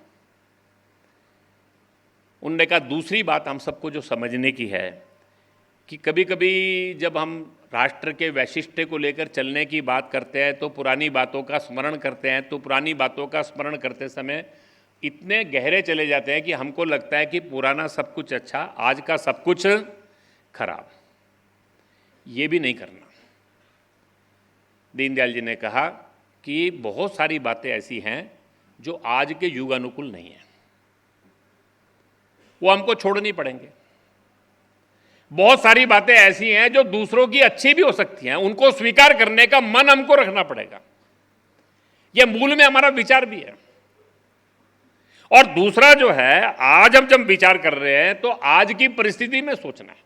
उनने कहा दूसरी बात हम सबको जो समझने की है कि कभी कभी जब हम राष्ट्र के वैशिष्ट्य को लेकर चलने की बात करते हैं तो पुरानी बातों का स्मरण करते हैं, तो पुरानी बातों का स्मरण करते समय इतने गहरे चले जाते हैं कि हमको लगता है कि पुराना सब कुछ अच्छा, आज का सब कुछ खराब। ये भी नहीं करना। दीनदयाल जी ने कहा कि बहुत सारी बातें ऐसी हैं जो आज के युग अनुकूल नहीं है, वो हमको छोड़नी पड़ेंगे। बहुत सारी बातें ऐसी हैं जो दूसरों की अच्छी भी हो सकती हैं, उनको स्वीकार करने का मन हमको रखना पड़ेगा। यह मूल में हमारा विचार भी है। और दूसरा जो है, आज हम जब विचार कर रहे हैं तो आज की परिस्थिति में सोचना है।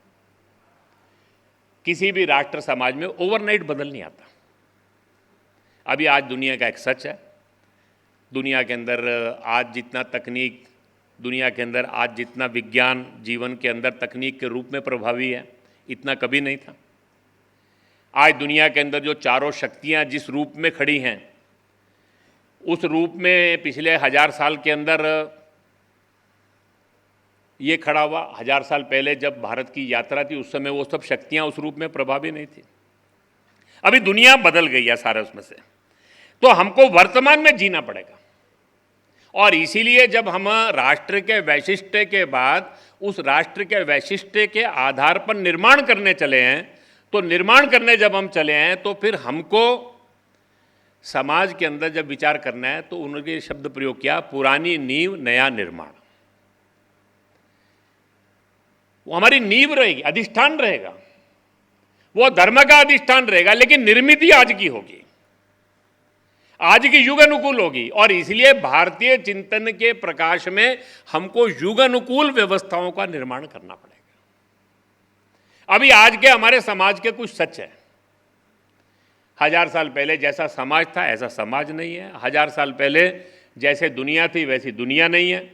किसी भी राष्ट्र समाज में ओवरनाइट बदल नहीं आता। अभी आज दुनिया का एक सच है, दुनिया के अंदर आज जितना तकनीक दुनिया के अंदर आज जितना विज्ञान जीवन के अंदर तकनीक के रूप में प्रभावी है, इतना कभी नहीं था। आज दुनिया के अंदर जो चारों शक्तियां जिस रूप में खड़ी हैं, उस रूप में पिछले 1000 साल के अंदर ये खड़ा हुआ। 1000 साल पहले जब भारत की यात्रा थी, उस समय वो सब शक्तियां उस रूप में प्रभावी नहीं थी। अभी दुनिया बदल गई है सारे उसमें से, तो हमको वर्तमान में जीना पड़ेगा। और इसीलिए जब हम राष्ट्र के वैशिष्ट्य के बाद उस राष्ट्र के वैशिष्ट्य के आधार पर निर्माण करने चले हैं, तो निर्माण करने जब हम चले हैं तो फिर हमको समाज के अंदर जब विचार करना है तो उन्होंने शब्द प्रयोग किया, पुरानी नींव नया निर्माण। वो हमारी नींव रहेगी, अधिष्ठान रहेगा, वो धर्म का अधिष्ठान रहेगा, लेकिन निर्मित ही आज की होगी, आज की युग अनुकूल होगी। और इसलिए भारतीय चिंतन के प्रकाश में हमको युग अनुकूल व्यवस्थाओं का निर्माण करना पड़ेगा। अभी आज के हमारे समाज के कुछ सच है। 1000 साल पहले जैसा समाज था ऐसा समाज नहीं है। 1000 साल पहले जैसे दुनिया थी वैसी दुनिया नहीं है।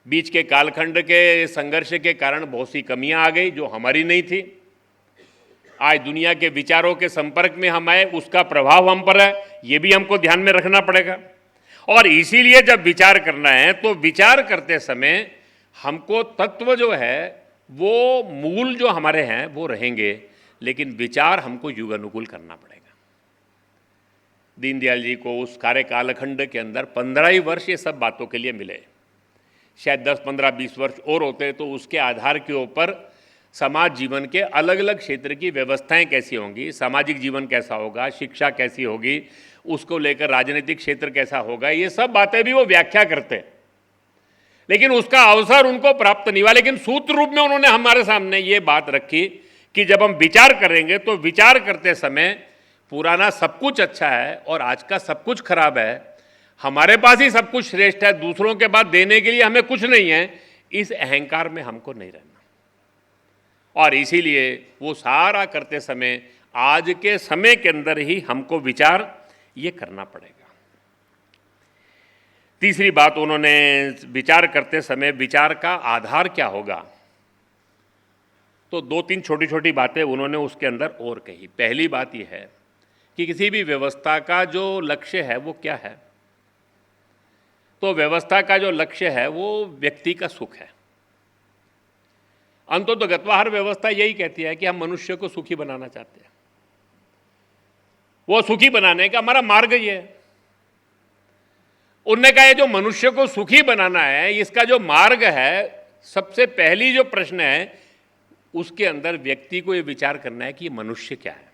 बीच के कालखंड के संघर्ष के कारण बहुत सी कमियां आ गई जो हमारी नहीं थी। आज दुनिया के विचारों के संपर्क में हम आए, उसका प्रभाव हम पर है, ये भी हमको ध्यान में रखना पड़ेगा। और इसीलिए जब विचार करना है तो विचार करते समय हमको तत्व जो है वो मूल जो हमारे हैं वो रहेंगे, लेकिन विचार हमको युग अनुकूल करना पड़ेगा। दीनदयाल जी को उस कार्य कालखंड के अंदर 15 ही वर्ष ये सब बातों के लिए मिले। शायद 10, 15, 20 वर्ष और होते तो उसके आधार के ऊपर समाज जीवन के अलग अलग क्षेत्र की व्यवस्थाएं कैसी होंगी, सामाजिक जीवन कैसा होगा, शिक्षा कैसी होगी, उसको लेकर राजनीतिक क्षेत्र कैसा होगा, ये सब बातें भी वो व्याख्या करते हैं। लेकिन उसका अवसर उनको प्राप्त नहीं हुआ। लेकिन सूत्र रूप में उन्होंने हमारे सामने ये बात रखी कि जब हम विचार करेंगे तो विचार करते समय पुराना सब कुछ अच्छा है और आज का सब कुछ खराब है, हमारे पास ही सब कुछ श्रेष्ठ है, दूसरों के बाद देने के लिए हमें कुछ नहीं है, इस अहंकार में हमको नहीं रहना। और इसीलिए वो सारा करते समय आज के समय के अंदर ही हमको विचार ये करना पड़ेगा। तीसरी बात, उन्होंने विचार करते समय विचार का आधार क्या होगा, तो 2-3 छोटी छोटी बातें उन्होंने उसके अंदर और कही। पहली बात यह है कि किसी भी व्यवस्था का जो लक्ष्य है वो क्या है, तो व्यवस्था का जो लक्ष्य है वो व्यक्ति का सुख है। अंततोगत्वा हर व्यवस्था यही कहती है कि हम मनुष्य को सुखी बनाना चाहते हैं, वो सुखी बनाने का हमारा मार्ग ये है। उनने कहा ये जो मनुष्य को सुखी बनाना है, इसका जो मार्ग है, सबसे पहली जो प्रश्न है उसके अंदर व्यक्ति को ये विचार करना है कि ये मनुष्य क्या है।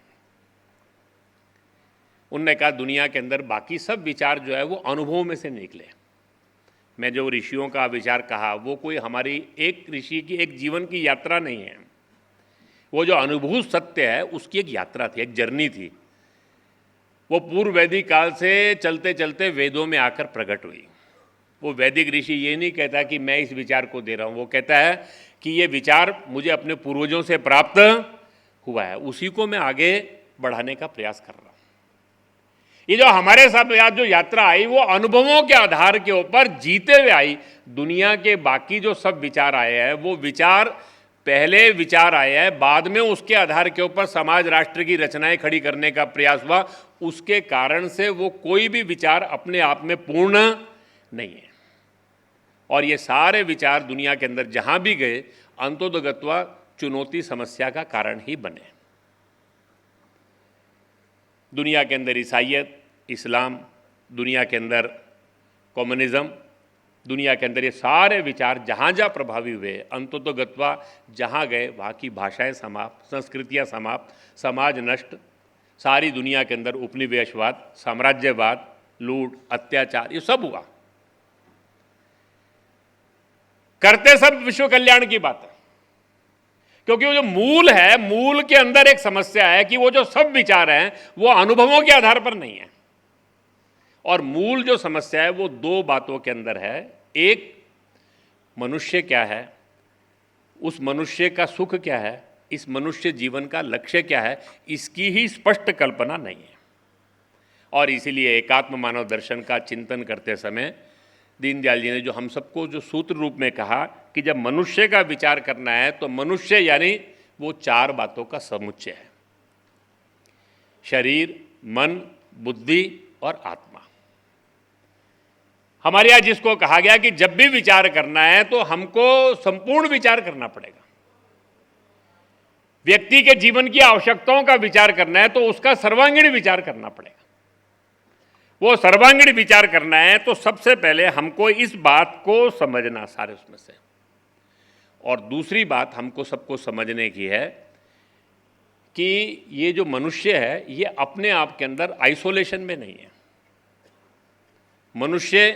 उनने कहा दुनिया के अंदर बाकी सब विचार जो है वो अनुभव में से निकले। मैं जो ऋषियों का विचार कहा वो कोई हमारी एक ऋषि की एक जीवन की यात्रा नहीं है, वो जो अनुभूत सत्य है उसकी एक यात्रा थी, एक जर्नी थी। वो पूर्व वैदिक काल से चलते चलते वेदों में आकर प्रकट हुई। वो वैदिक ऋषि ये नहीं कहता कि मैं इस विचार को दे रहा हूँ, वो कहता है कि ये विचार मुझे अपने पूर्वजों से प्राप्त हुआ है, उसी को मैं आगे बढ़ाने का प्रयास कर रहा हूँ। ये जो हमारे साथ जो यात्रा आई वो अनुभवों के आधार के ऊपर जीते हुए आई। दुनिया के बाकी जो सब विचार आए हैं वो विचार पहले विचार आए हैं, बाद में उसके आधार के ऊपर समाज राष्ट्र की रचनाएं खड़ी करने का प्रयास हुआ। उसके कारण से वो कोई भी विचार अपने आप में पूर्ण नहीं है। और ये सारे विचार दुनिया के अंदर जहां भी गए अंततोगत्वा चुनौती समस्या का कारण ही बने। दुनिया के अंदर ईसाईयत, इस्लाम, दुनिया के अंदर कम्युनिज्म, दुनिया के अंदर ये सारे विचार जहाँ जहाँ प्रभावी हुए अंततोगत्वा जहाँ गए वहाँ की भाषाएं समाप्त, संस्कृतियाँ समाप्त, समाज नष्ट। सारी दुनिया के अंदर उपनिवेशवाद, साम्राज्यवाद, लूट, अत्याचार, ये सब हुआ। करते सब विश्व कल्याण की बात है, क्योंकि वो जो मूल है, मूल के अंदर एक समस्या है कि वो जो सब विचार हैं वो अनुभवों के आधार पर नहीं है। और मूल जो समस्या है वो 2 बातों के अंदर है। एक, मनुष्य क्या है, उस मनुष्य का सुख क्या है, इस मनुष्य जीवन का लक्ष्य क्या है, इसकी ही स्पष्ट कल्पना नहीं है। और इसीलिए एकात्म मानव दर्शन का चिंतन करते समय दीनदयाल जी ने जो हम सबको जो सूत्र रूप में कहा कि जब मनुष्य का विचार करना है तो मनुष्य यानी वो चार बातों का समुच्चय है, शरीर, मन, बुद्धि और आत्मा। हमारे यहां जिसको कहा गया कि जब भी विचार करना है तो हमको संपूर्ण विचार करना पड़ेगा। व्यक्ति के जीवन की आवश्यकताओं का विचार करना है तो उसका सर्वांगीण विचार करना पड़ेगा। वो सर्वांगीण विचार करना है तो सबसे पहले हमको इस बात को समझना सारे उसमें से, और दूसरी बात हमको सबको समझने की है कि ये जो मनुष्य है ये अपने आप के अंदर आइसोलेशन में नहीं है। मनुष्य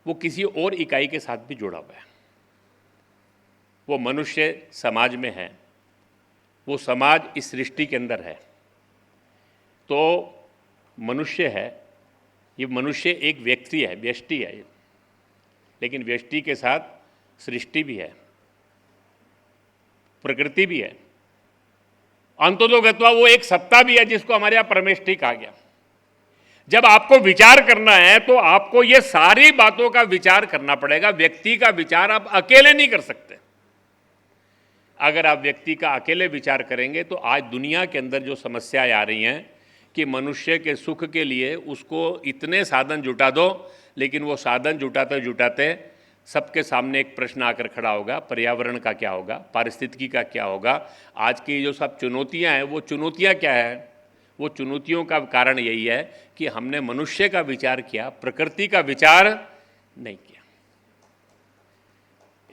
वो किसी और इकाई के साथ भी जुड़ा हुआ है। वो मनुष्य समाज में है, वो समाज इस सृष्टि के अंदर है। तो मनुष्य है, ये मनुष्य एक व्यक्ति है, व्यष्टि है, लेकिन व्यष्टि के साथ सृष्टि भी है, प्रकृति भी है, अंततोगत्वा वो एक सत्ता भी है जिसको हमारे यहाँ परमेष्टि कहा गया। जब आपको विचार करना है तो आपको ये सारी बातों का विचार करना पड़ेगा। व्यक्ति का विचार आप अकेले नहीं कर सकते। अगर आप व्यक्ति का अकेले विचार करेंगे तो आज दुनिया के अंदर जो समस्याएं आ रही हैं कि मनुष्य के सुख के लिए उसको इतने साधन जुटा दो, लेकिन वो साधन जुटाते जुटाते सबके सामने एक प्रश्न आकर खड़ा होगा, पर्यावरण का क्या होगा, पारिस्थितिकी का क्या होगा। आज की जो सब चुनौतियां हैं वो चुनौतियां क्या है? वो चुनौतियों का कारण यही है कि हमने मनुष्य का विचार किया, प्रकृति का विचार नहीं किया।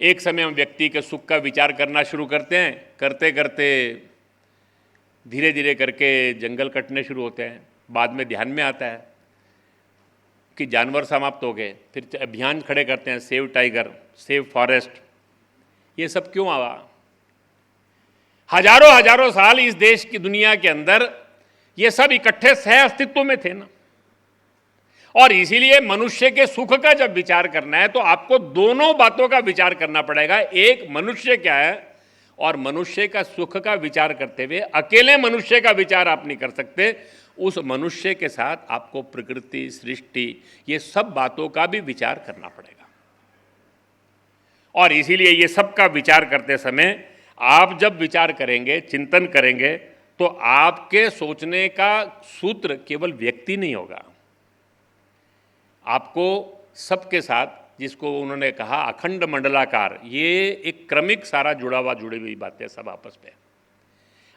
एक समय हम व्यक्ति के सुख का विचार करना शुरू करते हैं, करते करते धीरे धीरे करके जंगल कटने शुरू होते हैं। बाद में ध्यान में आता है कि जानवर समाप्त हो गए, फिर अभियान खड़े करते हैं, सेव टाइगर, सेव फॉरेस्ट। ये सब क्यों आवा? हजारों हजारों साल इस देश की दुनिया के अंदर ये सब इकट्ठे सह अस्तित्व में थे ना। और इसीलिए मनुष्य के सुख का जब विचार करना है तो आपको दोनों बातों का विचार करना पड़ेगा। एक मनुष्य क्या है, और मनुष्य का सुख का विचार करते हुए अकेले मनुष्य का विचार आप नहीं कर सकते। उस मनुष्य के साथ आपको प्रकृति, सृष्टि, ये सब बातों का भी विचार करना पड़ेगा। और इसीलिए ये सब का विचार करते समय आप जब विचार करेंगे, चिंतन करेंगे, तो आपके सोचने का सूत्र केवल व्यक्ति नहीं होगा। आपको सबके साथ, जिसको उन्होंने कहा अखंड मंडलाकार, ये एक क्रमिक सारा जुड़ा हुआ, जुड़ी हुई बातें सब आपस में।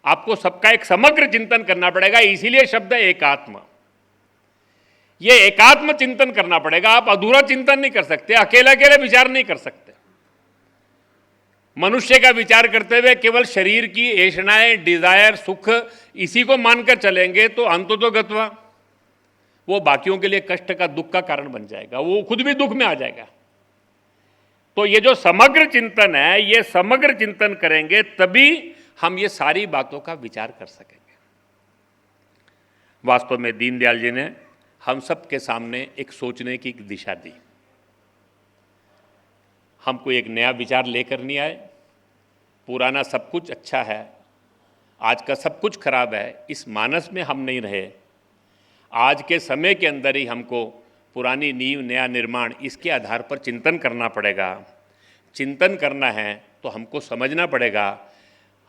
आपको सबका एक समग्र चिंतन करना पड़ेगा। इसीलिए शब्द है एकात्म। ये एकात्म चिंतन करना पड़ेगा। आप अधूरा चिंतन नहीं कर सकते, अकेले अकेले विचार नहीं कर सकते। मनुष्य का विचार करते हुए केवल शरीर की ऐशनाएं, डिजायर, सुख, इसी को मानकर चलेंगे तो अंततोगत्वा वो बाकियों के लिए कष्ट का, दुख का कारण बन जाएगा। वो खुद भी दुख में आ जाएगा। तो ये जो समग्र चिंतन है, ये समग्र चिंतन करेंगे तभी हम ये सारी बातों का विचार कर सकेंगे। वास्तव में दीनदयाल जी ने हम सब के सामने एक सोचने की दिशा दी। हमको एक नया विचार लेकर नहीं आए। पुराना सब कुछ अच्छा है, आज का सब कुछ खराब है, इस मानस में हम नहीं रहे। आज के समय के अंदर ही हमको पुरानी नींव, नया निर्माण, इसके आधार पर चिंतन करना पड़ेगा। चिंतन करना है तो हमको समझना पड़ेगा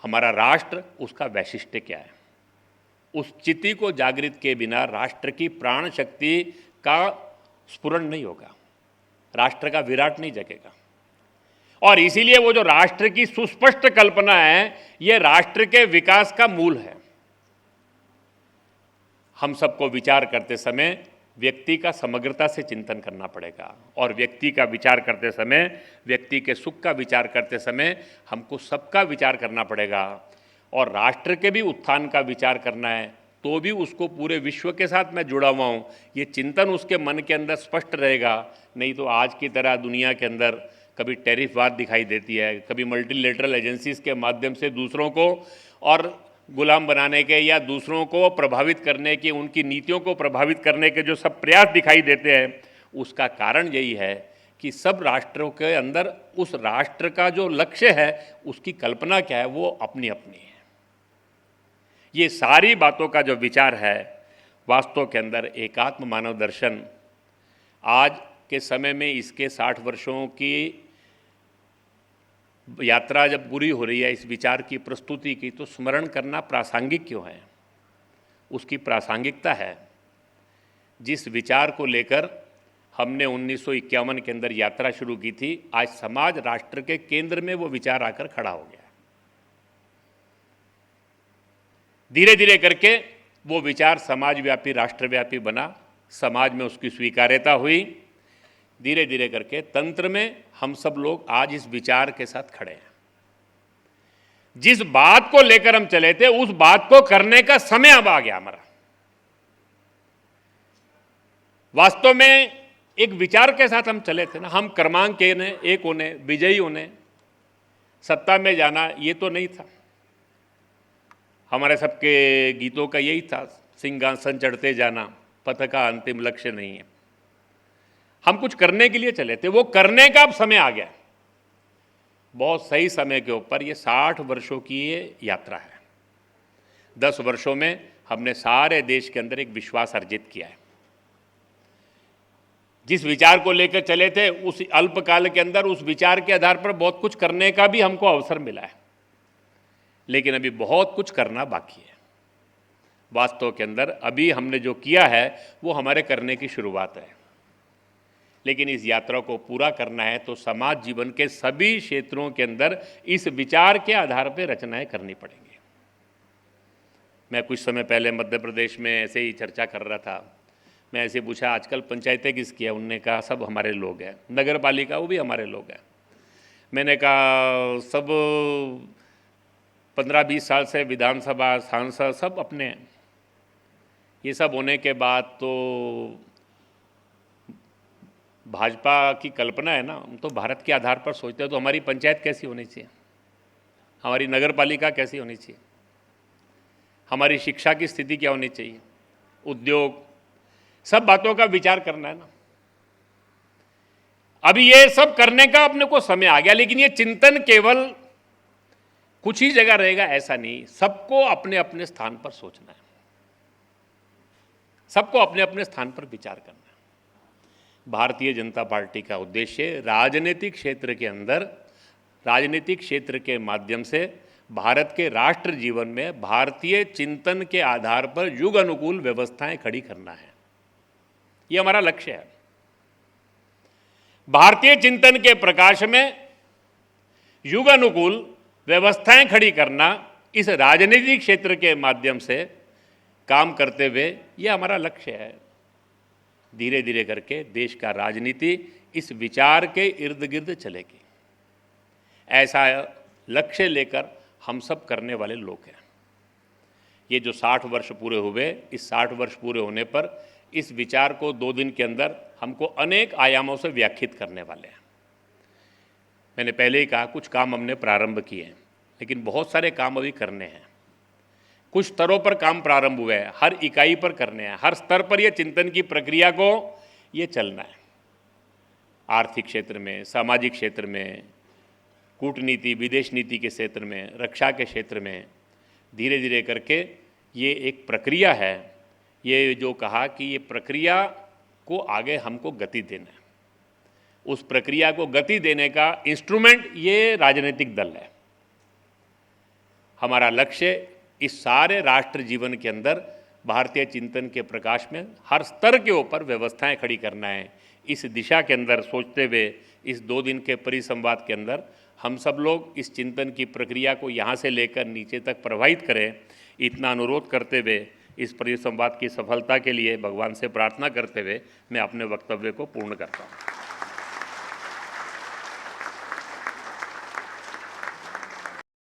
हमारा राष्ट्र, उसका वैशिष्ट्य क्या है। उस चिति को जागृत के बिना राष्ट्र की प्राण शक्ति का स्फुरण नहीं होगा, राष्ट्र का विराट नहीं जगेगा। और इसीलिए वो जो राष्ट्र की सुस्पष्ट कल्पना है, ये राष्ट्र के विकास का मूल है। हम सबको विचार करते समय व्यक्ति का समग्रता से चिंतन करना पड़ेगा, और व्यक्ति का विचार करते समय, व्यक्ति के सुख का विचार करते समय हमको सबका विचार करना पड़ेगा। और राष्ट्र के भी उत्थान का विचार करना है तो भी उसको पूरे विश्व के साथ मैं जुड़ा हुआ हूँ, ये चिंतन उसके मन के अंदर स्पष्ट रहेगा। नहीं तो आज की तरह दुनिया के अंदर कभी टैरिफवाद दिखाई देती है, कभी मल्टीलेटरल एजेंसीज के माध्यम से दूसरों को और गुलाम बनाने के या दूसरों को प्रभावित करने के, उनकी नीतियों को प्रभावित करने के जो सब प्रयास दिखाई देते हैं, उसका कारण यही है कि सब राष्ट्रों के अंदर उस राष्ट्र का जो लक्ष्य है, उसकी कल्पना क्या है, वो अपनी अपनी है। ये सारी बातों का जो विचार है, वास्तव के अंदर एकात्म मानव दर्शन आज के समय में इसके 60 वर्षों की यात्रा जब पूरी हो रही है इस विचार की प्रस्तुति की, तो स्मरण करना प्रासंगिक क्यों है? उसकी प्रासंगिकता है जिस विचार को लेकर हमने 1951 के अंदर यात्रा शुरू की थी, आज समाज राष्ट्र के केंद्र में वो विचार आकर खड़ा हो गया। धीरे धीरे करके वो विचार समाजव्यापी राष्ट्रव्यापी बना, समाज में उसकी स्वीकार्यता हुई। धीरे धीरे करके तंत्र में हम सब लोग आज इस विचार के साथ खड़े हैं। जिस बात को लेकर हम चले थे उस बात को करने का समय अब आ गया हमारा। वास्तव में एक विचार के साथ हम चले थे ना, हम क्रमांक एक होने, विजयी होने, सत्ता में जाना, ये तो नहीं था। हमारे सबके गीतों का यही था, सिंहासन चढ़ते जाना, पथ का अंतिम लक्ष्य नहीं है। हम कुछ करने के लिए चले थे, वो करने का अब समय आ गया। बहुत सही समय के ऊपर ये 60 वर्षों की ये यात्रा है। 10 वर्षों में हमने सारे देश के अंदर एक विश्वास अर्जित किया है। जिस विचार को लेकर चले थे उस अल्पकाल के अंदर उस विचार के आधार पर बहुत कुछ करने का भी हमको अवसर मिला है, लेकिन अभी बहुत कुछ करना बाकी है। वास्तव के अंदर अभी हमने जो किया है वो हमारे करने की शुरुआत है, लेकिन इस यात्रा को पूरा करना है तो समाज जीवन के सभी क्षेत्रों के अंदर इस विचार के आधार पर रचनाएं करनी पड़ेंगी। मैं कुछ समय पहले मध्य प्रदेश में ऐसे ही चर्चा कर रहा था। मैं ऐसे पूछा, आजकल पंचायतें किसकी है? उनने कहा सब हमारे लोग हैं। नगर पालिका, वो भी हमारे लोग हैं। मैंने कहा सब 15-20 साल से विधानसभा सांसद सब अपने हैं। ये सब होने के बाद तो भाजपा की कल्पना है ना, हम तो भारत के आधार पर सोचते हैं। तो हमारी पंचायत कैसी होनी चाहिए, हमारी नगर पालिका कैसी होनी चाहिए, हमारी शिक्षा की स्थिति क्या होनी चाहिए, उद्योग, सब बातों का विचार करना है ना। अभी ये सब करने का अपने को समय आ गया, लेकिन ये चिंतन केवल कुछ ही जगह रहेगा ऐसा नहीं। सबको अपने अपने स्थान पर सोचना है, सबको अपने अपने स्थान पर विचार करना है। भारतीय जनता पार्टी का उद्देश्य राजनीतिक क्षेत्र के अंदर, राजनीतिक क्षेत्र के माध्यम से भारत के राष्ट्र जीवन में भारतीय चिंतन के आधार पर युग अनुकूल व्यवस्थाएं खड़ी करना है। ये हमारा लक्ष्य है। भारतीय चिंतन के प्रकाश में युग अनुकूल व्यवस्थाएं खड़ी करना, इस राजनीतिक क्षेत्र के माध्यम से काम करते हुए, ये हमारा लक्ष्य है। धीरे धीरे करके देश का राजनीति इस विचार के इर्द गिर्द चलेगी। ऐसा लक्ष्य लेकर हम सब करने वाले लोग हैं। ये जो 60 वर्ष पूरे हुए, इस 60 वर्ष पूरे होने पर इस विचार को 2 दिन के अंदर हमको अनेक आयामों से व्याख्यात करने वाले हैं। मैंने पहले ही कहा कुछ काम हमने प्रारंभ किए हैं, लेकिन बहुत सारे काम अभी करने हैं। कुछ स्तरों पर काम प्रारंभ हुए हैं, हर इकाई पर करने हैं, हर स्तर पर यह चिंतन की प्रक्रिया को ये चलना है। आर्थिक क्षेत्र में, सामाजिक क्षेत्र में, कूटनीति, विदेश नीति के क्षेत्र में, रक्षा के क्षेत्र में, धीरे धीरे करके ये एक प्रक्रिया है। ये जो कहा कि ये प्रक्रिया को आगे हमको गति देना है, उस प्रक्रिया को गति देने का इंस्ट्रूमेंट ये राजनीतिक दल है। हमारा लक्ष्य इस सारे राष्ट्र जीवन के अंदर भारतीय चिंतन के प्रकाश में हर स्तर के ऊपर व्यवस्थाएं खड़ी करना है। इस दिशा के अंदर सोचते हुए इस 2 दिन के परिसंवाद के अंदर हम सब लोग इस चिंतन की प्रक्रिया को यहाँ से लेकर नीचे तक प्रवाहित करें, इतना अनुरोध करते हुए इस परिसंवाद की सफलता के लिए भगवान से प्रार्थना करते हुए मैं अपने वक्तव्य को पूर्ण करता हूँ।